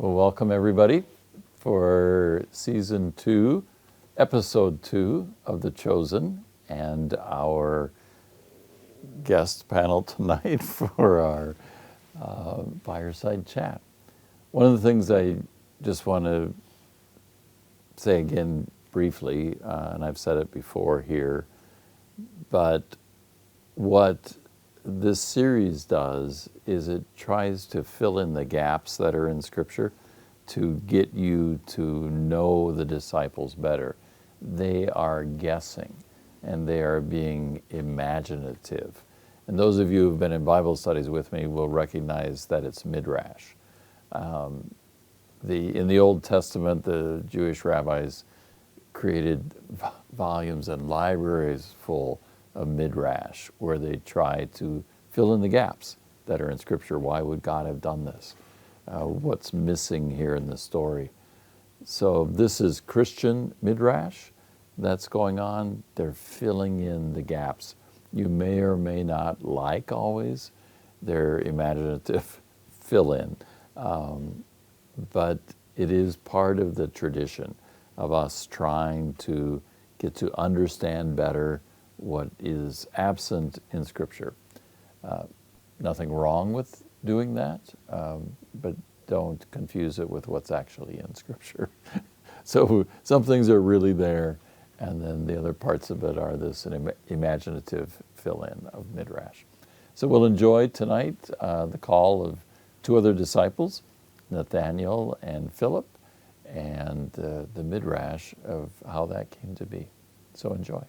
Well, welcome everybody for season 2, episode 2 of The Chosen, and our guest panel tonight for our fireside chat. One of the things I just want to say again briefly, and I've said it before here, but what this series does is it tries to fill in the gaps that are in Scripture to get you to know the disciples better. They are guessing and they are being imaginative. And those of you who've been in Bible studies with me will recognize that it's midrash. In the Old Testament, the Jewish rabbis created volumes and libraries full of midrash, where they try to fill in the gaps that are in Scripture. Why would God have done this? What's missing here in the story? So this is Christian midrash that's going on. They're filling in the gaps. You may or may not like always their imaginative fill-in, but it is part of the tradition of us trying to get to understand better what is absent in Scripture. Nothing wrong with doing that, but don't confuse it with what's actually in Scripture. So some things are really there, and then the other parts of it are this imaginative fill-in of midrash. So we'll enjoy tonight the call of two other disciples, Nathaniel and Philip, and the midrash of how that came to be. So enjoy.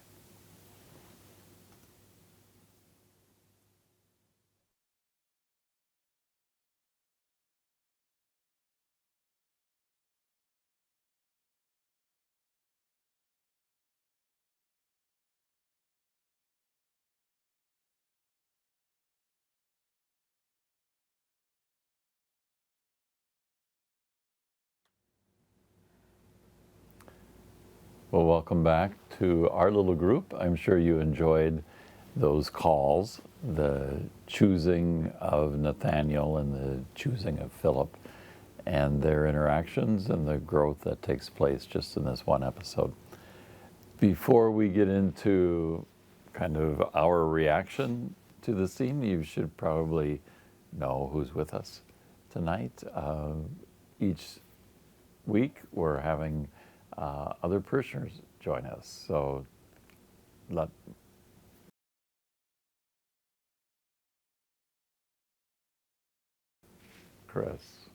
Well, welcome back to our little group. I'm sure you enjoyed those calls, the choosing of Nathaniel and the choosing of Philip, and their interactions and the growth that takes place just in this one episode. Before we get into kind of our reaction to the scene, you should probably know who's with us tonight. Each week we're having other parishioners join us. So let Chris.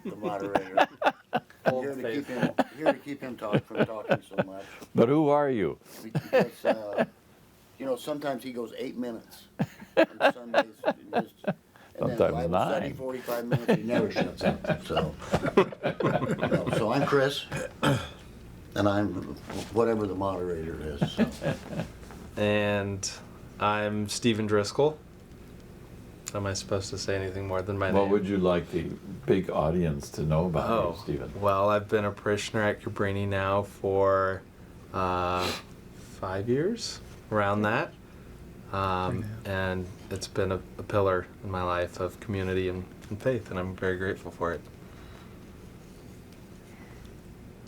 The moderator. I'm here to keep him from talking so much. But who are you? Because, sometimes he goes 8 minutes on Sundays. And Sometimes then Bible 9. study, 45 minutes, he never shuts up. So, so I'm Chris, and I'm whatever the moderator is. So. And I'm Stephen Driscoll. Am I supposed to say anything more than my name? What would you like the big audience to know about you, Stephen? Well, I've been a parishioner at Cabrini now for 5 years, around that. And it's been a pillar in my life of community and faith, and I'm very grateful for it.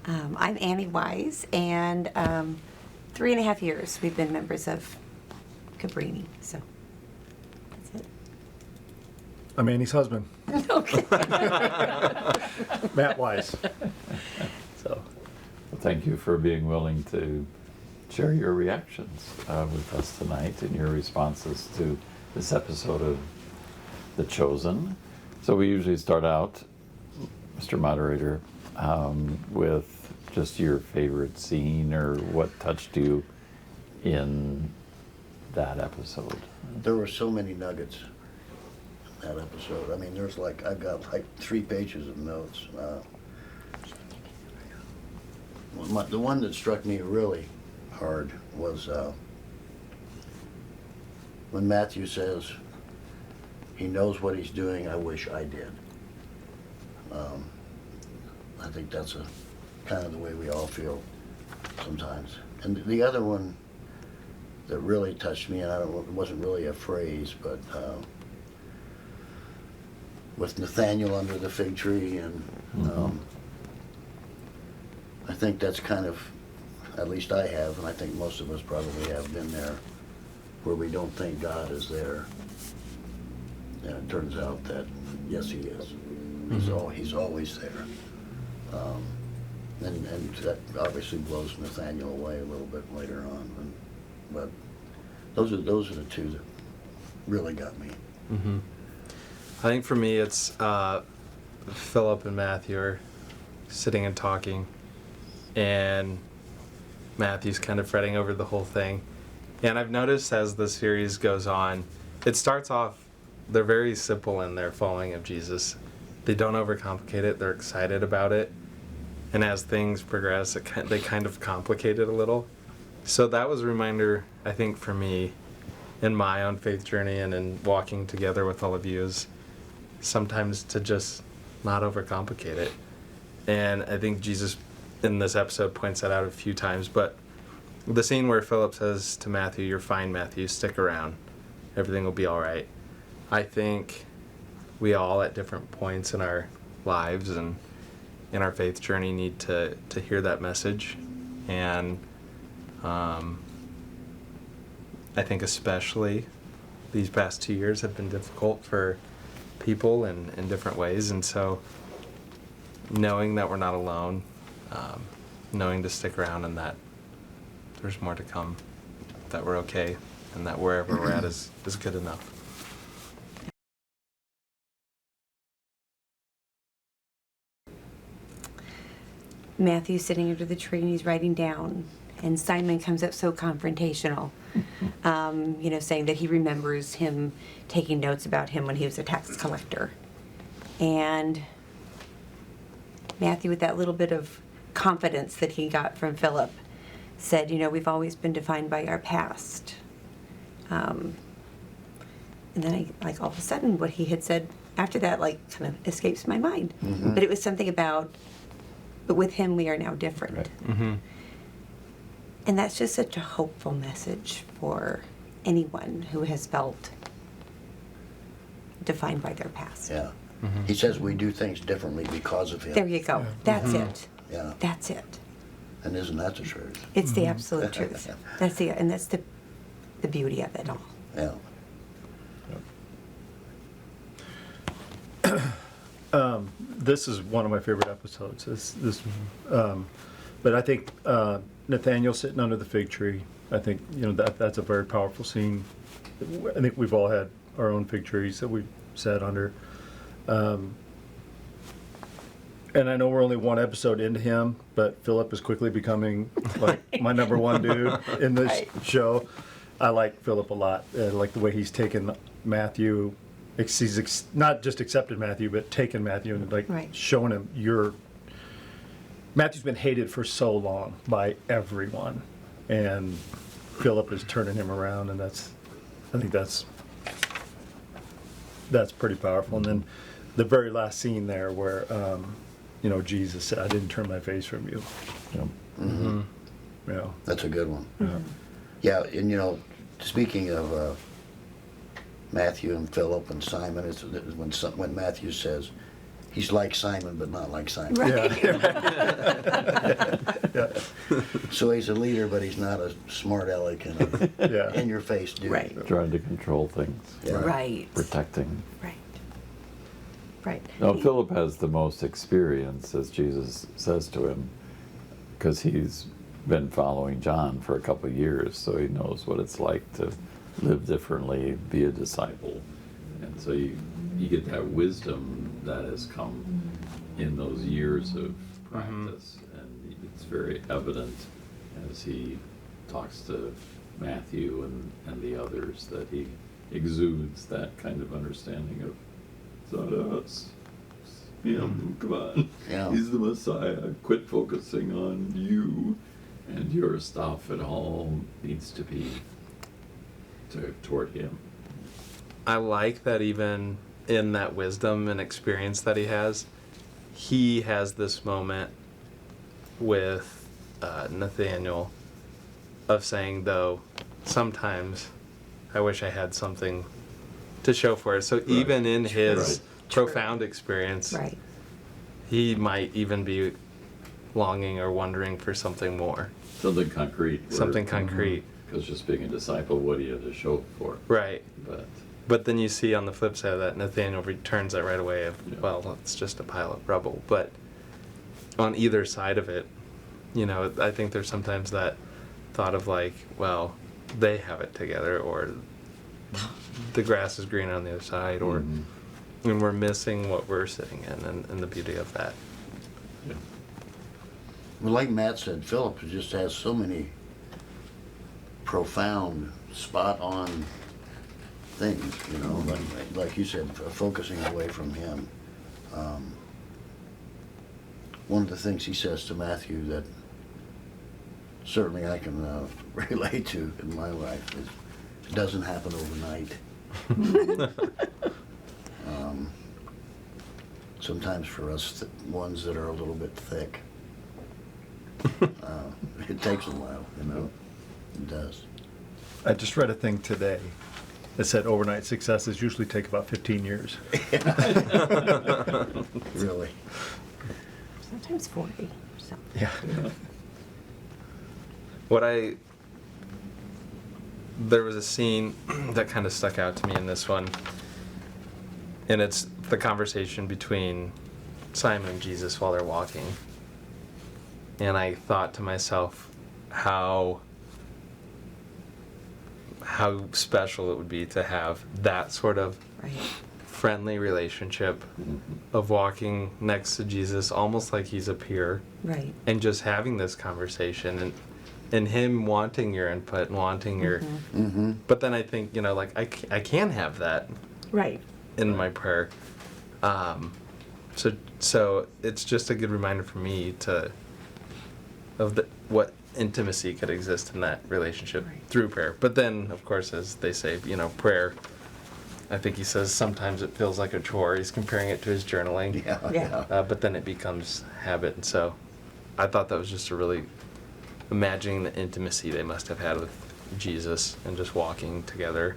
I'm Annie Wise, and 3.5 years we've been members of Cabrini, so that's it. I'm Annie's husband, Okay. Matt Wise. So, well, thank you for being willing to share your reactions with us tonight and your responses to this episode of The Chosen. So we usually start out, Mr. Moderator, with just your favorite scene or what touched you in that episode. There were so many nuggets in that episode. I mean, I've got 3 pages of notes. The one that struck me really hard was when Matthew says, he knows what he's doing, I wish I did. I think that's kind of the way we all feel sometimes. And the other one that really touched me, and it wasn't really a phrase, but with Nathaniel under the fig tree, and I think that's kind of, at least I have, and I think most of us probably have been there, where we don't think God is there. And it turns out that, yes, he is. He's always there. And that obviously blows Nathaniel away a little bit later on. But those are the two that really got me. I think for me, it's Philip and Matthew are sitting and talking, and Matthew's kind of fretting over the whole thing. And I've noticed as the series goes on, it starts off, they're very simple in their following of Jesus. They don't overcomplicate it. They're excited about it. And as things progress, they kind of complicate it a little. So that was a reminder, I think, for me in my own faith journey and in walking together with all of you, is sometimes to just not overcomplicate it. And I think Jesus in this episode points that out a few times. But the scene where Philip says to Matthew, "You're fine, Matthew, stick around. Everything will be all right." I think we all at different points in our lives and in our faith journey need to hear that message. And I think especially these past 2 years have been difficult for people in different ways. And so knowing that we're not alone, knowing to stick around and that there's more to come, that we're okay, and that wherever we're at is good enough. Matthew's sitting under the tree and he's writing down, and Simon comes up so confrontational, saying that he remembers him taking notes about him when he was a tax collector. And Matthew, with that little bit of confidence that he got from Philip, said, we've always been defined by our past. And then all of a sudden, what he had said after that, kind of escapes my mind. Mm-hmm. But it was something about, but with him we are now different. Right. Mm-hmm. And that's just such a hopeful message for anyone who has felt defined by their past. Yeah. He says we do things differently because of him. There you go. That's it. Yeah. That's it. And isn't that the truth? It's the absolute truth. That's the beauty of it all. Yeah. This is one of my favorite episodes. But I think Nathaniel sitting under the fig tree, I think that's a very powerful scene. I think we've all had our own fig trees that we've sat under. And I know we're only one episode into him, but Philip is quickly becoming like my number one dude in this Right. show. I like Philip a lot. I like the way he's taken Matthew. He's not just accepted Matthew, but taken Matthew and Right. showing him Matthew's been hated for so long by everyone, and Philip is turning him around, and I think that's pretty powerful. And then the very last scene there where Jesus said, "I didn't turn my face from you." Yep. Mm-hmm. Yeah. That's a good one. Yeah. Yeah, and speaking of Matthew and Philip and Simon, it's when Matthew says he's like Simon but not like Simon. Right. Yeah. So he's a leader, but he's not a smart aleck and Yeah. in your face dude. Right. Trying to control things, Yeah. Right. protecting. Right. Right. Now, Philip has the most experience, as Jesus says to him, because he's been following John for a couple of years, so he knows what it's like to live differently, be a disciple. And so you get that wisdom that has come in those years of practice, and it's very evident as he talks to Matthew and the others that he exudes that kind of understanding of, it's not us, it's him, come on. Yeah. He's the Messiah, quit focusing on you and your stuff. It all needs to be toward him. I like that even in that wisdom and experience that he has this moment with Nathaniel of saying, though, sometimes I wish I had something to show for it. So even in his profound experience, Right. he might even be longing or wondering for something more, Something concrete. something concrete. Because just being a disciple, what do you have to show for it? Right. But Then you see on the flip side of that, Nathaniel returns that right away of, Yeah. well, it's just a pile of rubble. But on either side of it, I think there's sometimes that thought of like, well, they have it together, or the grass is green on the other side, or Mhm. and we're missing what we're sitting in, and the beauty of that. Yeah. Well, like Matt said, Philip just has so many profound, spot-on things, like you said, focusing away from him. One of the things he says to Matthew that certainly I can relate to in my life is, it doesn't happen overnight. Sometimes for us, ones that are a little bit thick, it takes a while, it does. I just read a thing today that said overnight successes usually take about 15 years. Really. Sometimes 40. So. Yeah. There was a scene that kind of stuck out to me in this one, and it's the conversation between Simon and Jesus while they're walking. And I thought to myself how special it would be to have that sort of Right. friendly relationship of walking next to Jesus, almost like he's a peer, Right. and just having this conversation, and him wanting your input and wanting your. Mm-hmm. But then I think, like I can have that Right. in my prayer. So it's just a good reminder for me of what intimacy could exist in that relationship Right. through prayer. But then, of course, as they say, prayer, I think he says sometimes it feels like a chore. He's comparing it to his journaling. Yeah, Yeah. yeah. But then it becomes habit. And so I thought that was just a really imagining the intimacy they must have had with Jesus and just walking together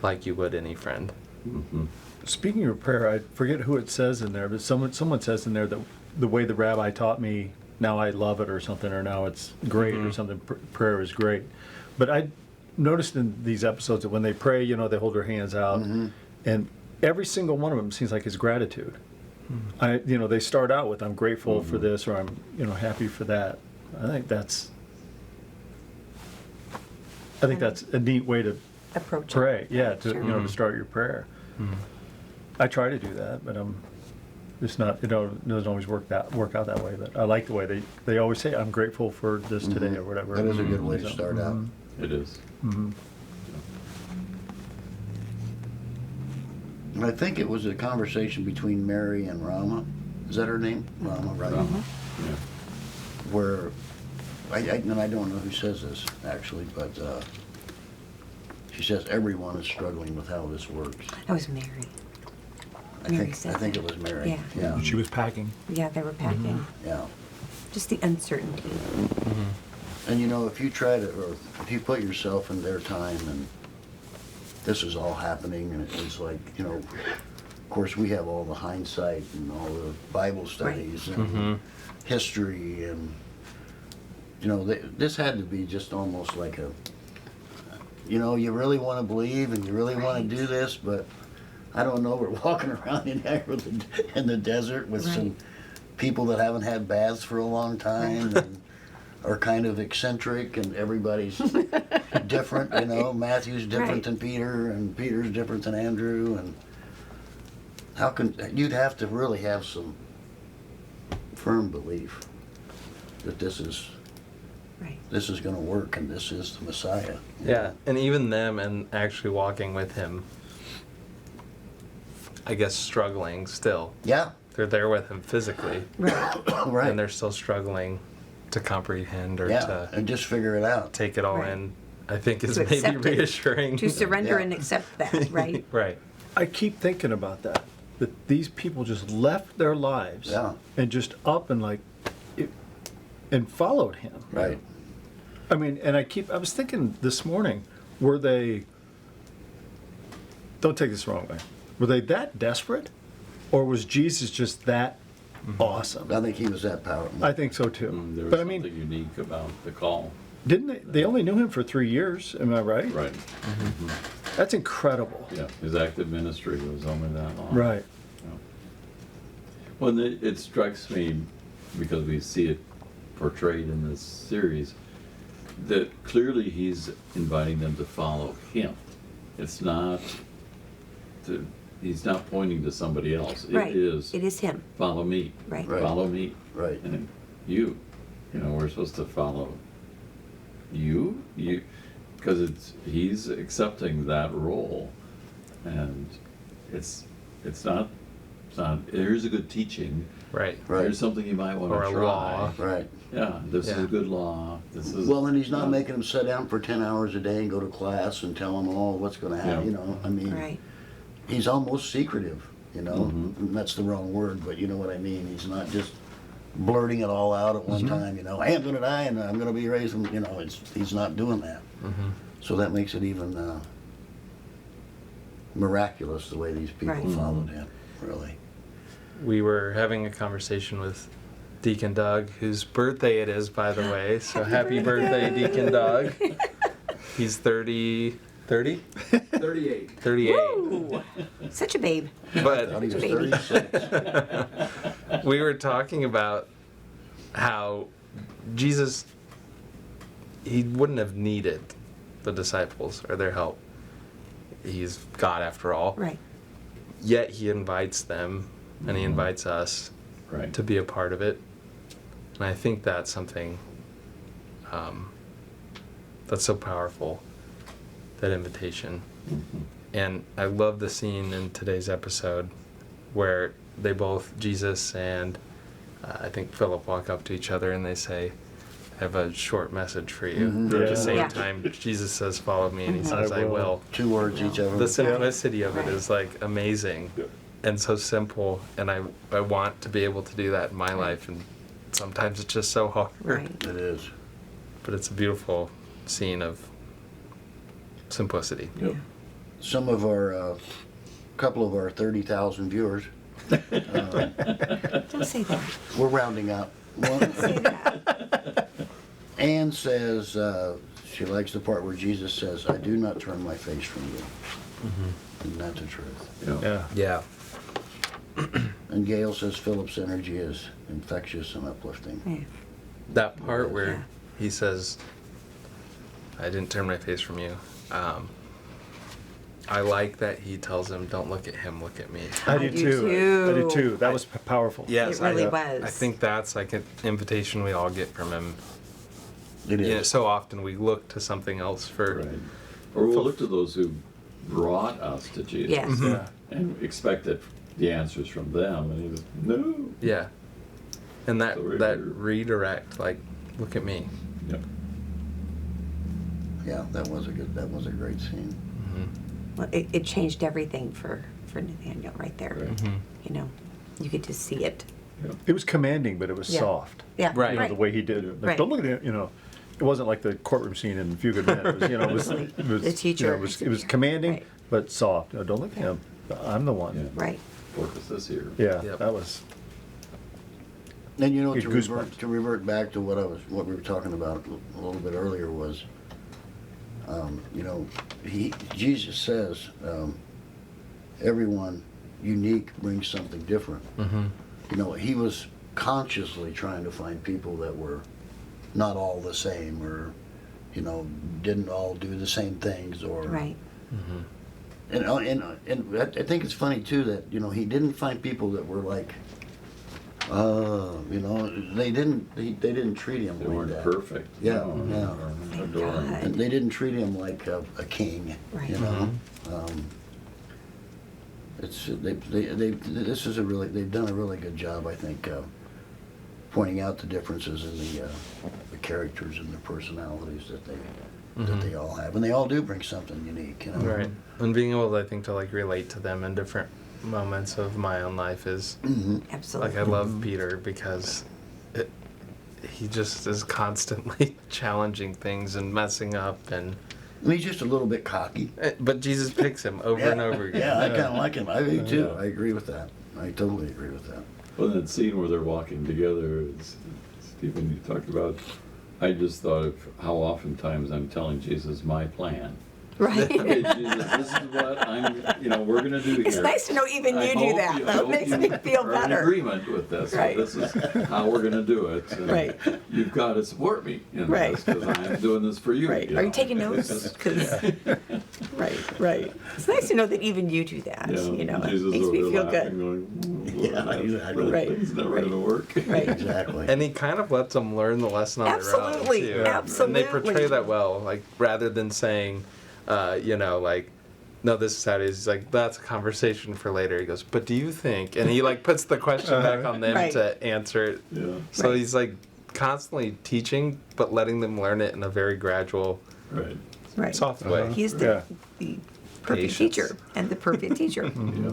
like you would any friend. Mhm. Speaking of prayer, I forget who it says in there, but someone says in there that the way the rabbi taught me, now I love it or something, or now it's great or something. Prayer is great. But I noticed in these episodes that when they pray, they hold their hands out, and every single one of them seems like it's gratitude. They start out with, I'm grateful for this, or I'm, happy for that. I think that's a neat way to Approach. pray. Yeah, to Sure. to start your prayer. I try to do that, but it's not. It doesn't always work out that way. But I like the way they always say, "I'm grateful for this today" or whatever. That is a good way to So, start out. It is. And I think it was a conversation between Mary and Rama. Is that her name? Rama, right? Yeah. Where, and I don't know who says this actually, but she says everyone is struggling with how this works. That was Mary. I Mary think said it that. was Mary. Yeah. Yeah. She was packing. Yeah, they were packing. Yeah. Just the uncertainty. And if you try to, or if you put yourself in their time, and this is all happening, and it's like, of course we have all the hindsight and all the Bible studies and history, and this had to be just almost like a, you really want to believe and you really want Right. to do this, but I don't know, we're walking around in the desert with some Right. people that haven't had baths for a long time and are kind of eccentric, and everybody's different, Matthew's different Right. than Peter, and Peter's different than Andrew, and you'd have to really have some firm belief that this is Right. going to work, and this is the Messiah. Yeah, and even them and actually walking with him, I guess struggling still. Yeah, They're there with him physically, Right. right. and they're still struggling to comprehend or Yeah, to and just figure it out. take it all Right. in. I think is To maybe accept it. reassuring. To surrender Yeah. and accept that, right? Right. I keep thinking about that these people just left their lives Yeah. and just up and and followed him. Right. I mean, and I was thinking this morning, were they, don't take this the wrong way, Were they that desperate? Or was Jesus just that awesome? I think he was that powerful. I think so too. There was But I something mean, unique about the call. didn't they only knew him for 3 years, am I right? Right. That's incredible. Yeah. His active ministry was only that long. Right. Well, it strikes me, because we see it portrayed in this series, that clearly he's inviting them to follow him. It's not he's not pointing to somebody else. Right. It It is him. follow me. Right. Right. Follow me. Right. And we're supposed to follow you, because he's accepting that role, and it's not. Here's a good teaching. Right. Right. Here's something you might want Or to a try. law. Right. Yeah, this is Yeah. a good law. This is Well, and he's not making them sit down for 10 hours a day and go to class and tell them all what's going to happen. Yeah. You know, I mean, Right. he's almost secretive. You know, Mhm. And that's the wrong word, but you know what I mean. He's not just blurting it all out at one time. You know, hey, I'm going to die and I'm going to be raised. You know, he's not doing that. Mm-hmm. So that makes it even miraculous the way these people Right. followed him. Really. We were having a conversation with Deacon Doug, whose birthday it is, by the way. So happy birthday, Deacon Doug. He's 30? 38. 38. Woo! Such a babe. I thought But he was Baby. 36. we were talking about how Jesus, he wouldn't have needed the disciples or their help. He's God after all. Right. Yet he invites them and he invites us right. to be a part of it. And I think that's something that's so powerful, that invitation. Mhm. And I love the scene in today's episode where they both, Jesus and I think Philip, walk up to each other and they say, I have a short message for you. Mhm. At Yeah. the same Yeah. time, Jesus says, follow me, and he says, I I will. will. 2 words each of them. The simplicity of it Right. is like amazing and so simple, and I want to be able to do that in my life, and sometimes it's just so hard. Right. It is. But it's a beautiful scene of simplicity. Yep. Some of our, couple of our 30,000 viewers, Don't say that. we're rounding up. Don't say that. Anne says she likes the part where Jesus says, I do not turn my face from you. Isn't that the truth? Yeah. Yeah. Yeah. And Gail says Philip's energy is infectious and uplifting. Yeah. That part where Yeah. he says, I didn't turn my face from you. I like that he tells him, don't look at him, look at me. I I do do too. I do too. too. That was powerful. Yes, It really I was. think that's like an invitation we all get from him. It You know, is. so often we look to something else for. Right. Or we'll look to those who brought us to Jesus. Yes. Yeah. And expect the answers from them, and he was, no. Yeah. And that So we're- that redirect, like, look at me. Yep. Yeah, that was a great scene. Well, it changed everything for Nathaniel right there. Right. Mm-hmm. You know, you get to see it. Yep. It was commanding, but it was Yeah. soft. Yeah. Right. You know, the way he did it. Like, Right. don't look at it, you know. It wasn't like the courtroom scene in A Few Good Men. It was, you know, it was, Right. it was The teacher. you know, it was commanding, Right. but soft. You know, don't look at him. I'm the one. Yeah. Right. Focus this here. Yeah, Yep. that was. And you know, Get to goosebumps. revert back to what we were talking about a little bit earlier was, you know, Jesus says, everyone unique brings something different. Mm-hmm. You know, he was consciously trying to find people that were not all the same, or, you know, didn't all do the same things, or Right. Mm-hmm. And I think it's funny too that, you know, he didn't find people that were like, you know, they didn't treat him They like weren't that. perfect. Yeah, No, yeah. Thank adoring. God. And they didn't treat him like a king, Right. you know. They've done a really good job, I think, pointing out the differences in the characters and the personalities that they all have, and they all do bring something unique, you know. Right. And being able, I think, to like relate to them in different moments of my own life is Mhm. Absolutely. like I love Peter because he just is constantly challenging things and messing up, and And he's just a little bit cocky. But Jesus picks him over and over again. Yeah, I kind of like him. I do too. I agree with that. I totally agree with that. Well, that scene where they're walking together, Stephen, you talked about, I just thought of how oftentimes I'm telling Jesus my plan. Right? Hey, Jesus, this is what we're going to do here. It's nice to know even you do that. I That hope makes you me feel are in better. agreement with this. Right. So this is how we're going to do it. And Right. You've got to support me in Right. this because I'm doing this for you. Right. you Are you know. taking notes? 'Cause- right. It's nice to know that even you do that. Yeah, You know, it Jesus makes me over feel laughing, good. Going, Yeah, exactly. Right, It's never right. going to work. Right. Exactly. And he kind of lets them learn the lesson on their own, Absolutely, too. absolutely. And they portray that well, like, rather than saying, like, no, this is how it is. He's like, that's a conversation for later. He goes, but do you think? And he, like, puts the question back on them Right. to answer it. Yeah. So Right. he's, like, constantly teaching, but letting them learn it in a very gradual, Right. Right. soft way. He's Yeah. the perfect Patience. teacher and the perfect teacher. Yeah.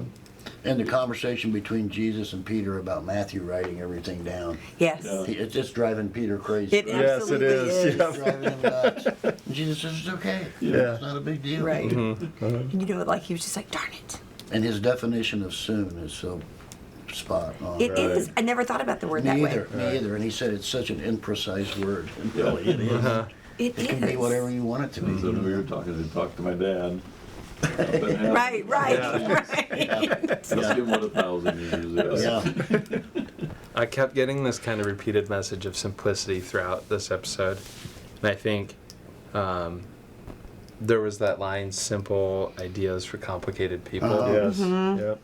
And the conversation between Jesus and Peter about Matthew writing everything down. Yes. Yeah. It's just driving Peter crazy. It right? Yes, it absolutely is. is. Yeah. It's driving him nuts. And Jesus says it's okay. Yeah. It's not a big deal. Right. Mm-hmm. And you know, like he was just like, darn it. And his definition of soon is so spot on. It is. I never thought about the word that Me way. either. Me either. And he said it's such an imprecise word. And really, it is. Uh-huh. It It can be whatever you want it to be. So we were talking to my dad. Up in heaven. Right, right, Yeah. right. Ask him what 1,000 years is. Yeah. I kept getting this kind of repeated message of simplicity throughout this episode. And I think there was that line, simple ideas for complicated people. Yes. Mm-hmm. Yep.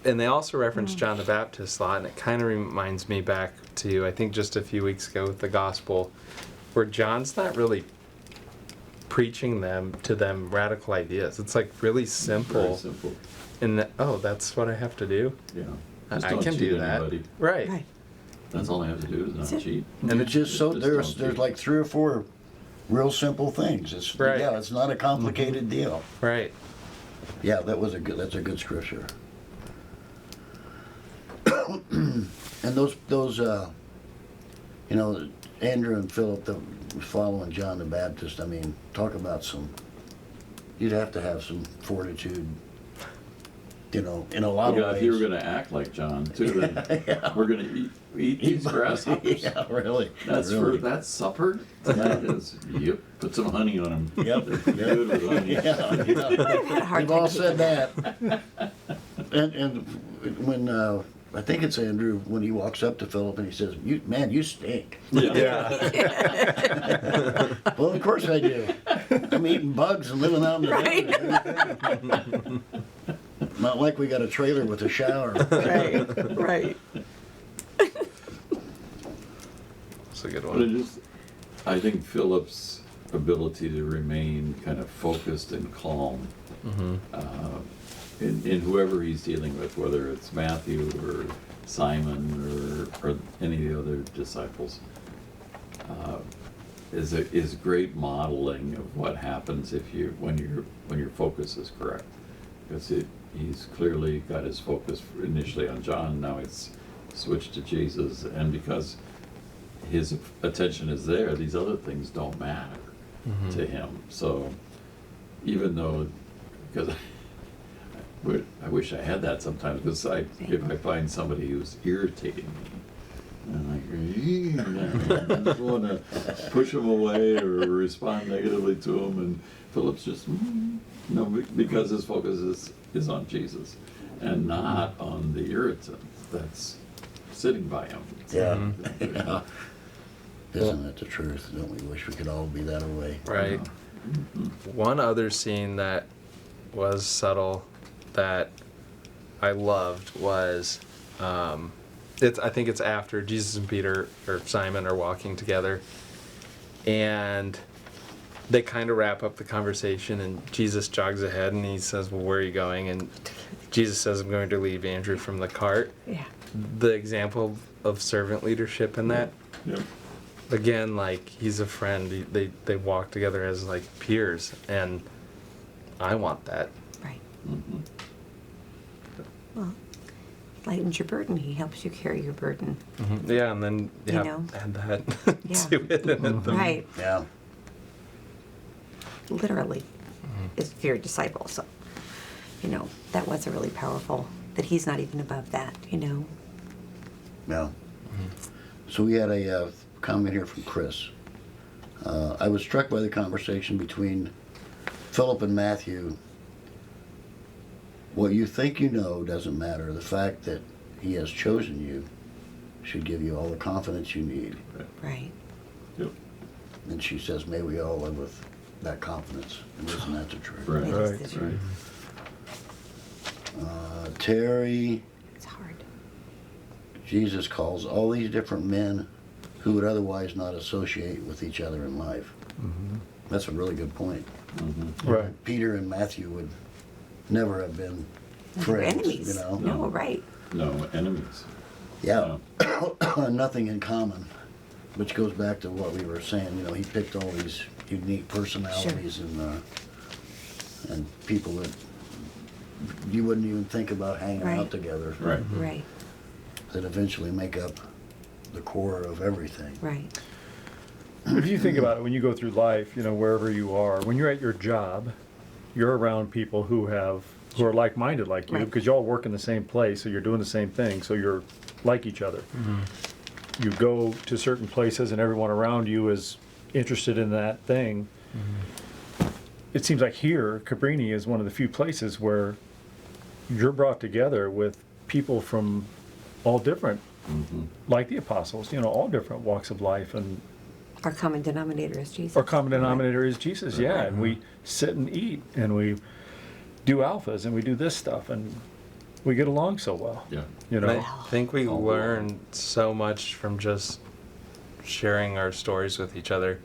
And they also reference John the Baptist a lot, and it kind of reminds me back to, I think, just a few weeks ago with the gospel, where John's not really preaching to them radical ideas. It's like really Very simple. simple. And that's what I have to do. Yeah. I Just don't can cheat do that. anybody. Right. Right. That's all I have to do is That's not it. cheat. And it's just so Just there's don't cheat. like 3 or 4 real simple things. It's Right. yeah, it's not a complicated deal. Right. Yeah, that's a good scripture. And those Andrew and Philip that were following John the Baptist, I mean, talk about you'd have to have some fortitude, in a lot Yeah, of if you were ways. going to act like John too, then Yeah. we're going to eat these grasshoppers. Yeah, really. That's really. that's supper. That is. Yep. Put some honey on them. Yep. Good with honey. Yeah, yeah. I've had a hard We've time all with said that. And when I think it's Andrew when he walks up to Philip and he says, "You stink." Yeah. Well, of course I do. I'm eating bugs and living out in the desert. Not like we got a trailer with a shower. Right, right. It's a good But it one. just, I think Philip's ability to remain kind of focused and calm in whoever he's dealing with, whether it's Matthew or Simon or any of the other disciples, is great modeling of what happens when your focus is correct. Because he's clearly got his focus initially on John, now it's switched to Jesus, and because his attention is there, these other things don't matter to him. So even though, because I wish I had that sometimes, because if I find somebody who's irritating me, and I just want to push them away or respond negatively to them, and Philip's just, no, because his focus is on Jesus and not on the irritant that's sitting by him. Yeah. Yeah. Isn't that the truth? Don't we wish we could all be that way? Right. One other scene that was subtle that I loved was, I think it's after Jesus and Peter or Simon are walking together, and they kind of wrap up the conversation, and Jesus jogs ahead and he says, "Well, where are you going?" And Jesus says, "I'm going to leave Andrew from the cart." Yeah. The example of servant leadership in that. Yep. Again, like, he's a friend. They walk together as like peers, and I want that. Right. Mhm. Well, lightens your burden. He helps you carry your burden. Yeah, and then You know? add that Yeah. to it. And then Right. Yeah. literally is your disciple. So, you know, that was a really powerful, that he's not even above that, you know. Yeah. So we had a comment here from Chris. I was struck by the conversation between Philip and Matthew. What you think you know doesn't matter. The fact that he has chosen you should give you all the confidence you need. Right. Yep. And she says, may we all live with that confidence. And isn't that the truth? Right. It is Right. the Right. truth. Terry, It's hard. Jesus calls all these different men who would otherwise not associate with each other in life. That's a really good point. Right. Peter and Matthew would never have been They're friends, enemies. you know? No, right. No, enemies. Yeah, nothing in common, which goes back to what we were saying, you know, he picked all these unique personalities and people that you wouldn't even think about hanging Right. out together. Right. Right. That eventually make up the core of everything. Right. If you think about it, when you go through life, you know, wherever you are, when you're at your job, you're around people who are like-minded like you, Right. because you all work in the same place, so you're doing the same thing, so you're like each other. You go to certain places and everyone around you is interested in that thing. It seems like here, Cabrini is one of the few places where you're brought together with people from all different, like the apostles, you know, all different walks of life, and Our common denominator is Jesus. our common denominator is Jesus, yeah, and we sit and eat, and we do alphas, and we do this stuff, and we get along so well, Yeah. you And know? I think we Oh, wow. learn so much from just sharing our stories with each other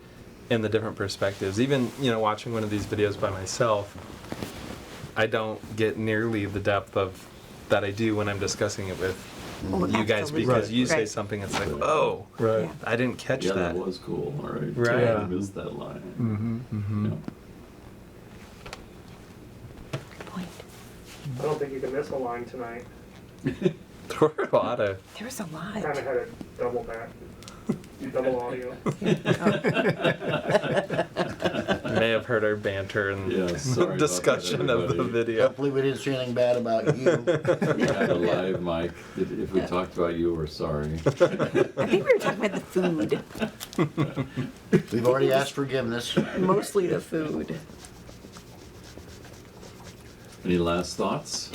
in the different perspectives. Even, you know, watching one of these videos by myself, I don't get nearly the depth of that I do when I'm discussing it with Oh, you guys, absolutely. because Right. you say Right. something, it's like, oh, Right. Yeah. I didn't catch Yeah, that. that was cool. All right. Right. Yeah. Yeah. I missed that line. Mm-hmm. Yeah. Good point. I don't think you can miss a line tonight. There were a lot of. There was a lot. Kind of had it double back. Double audio. You may have heard our banter and Yeah, sorry about that, discussion of the everybody. video. Hopefully we didn't say anything bad about you. We have a live mic. If we talked about you, we're sorry. I think we were talking about the food. We've already asked forgiveness. Mostly the food. Any last thoughts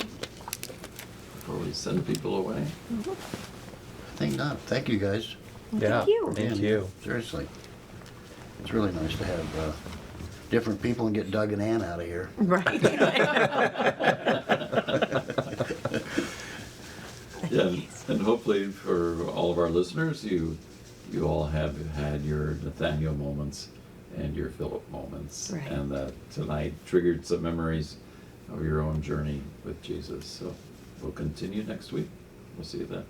before we send people away? I think not. Thank you, guys. Yeah, Thank you. thank Man, you. Seriously. It's really nice to have different people and get Doug and Ann out of here. Right. Yeah, and hopefully for all of our listeners, you all have had your Nathaniel moments and your Philip moments, Right. and that tonight triggered some memories of your own journey with Jesus. So we'll continue next week. We'll see you then.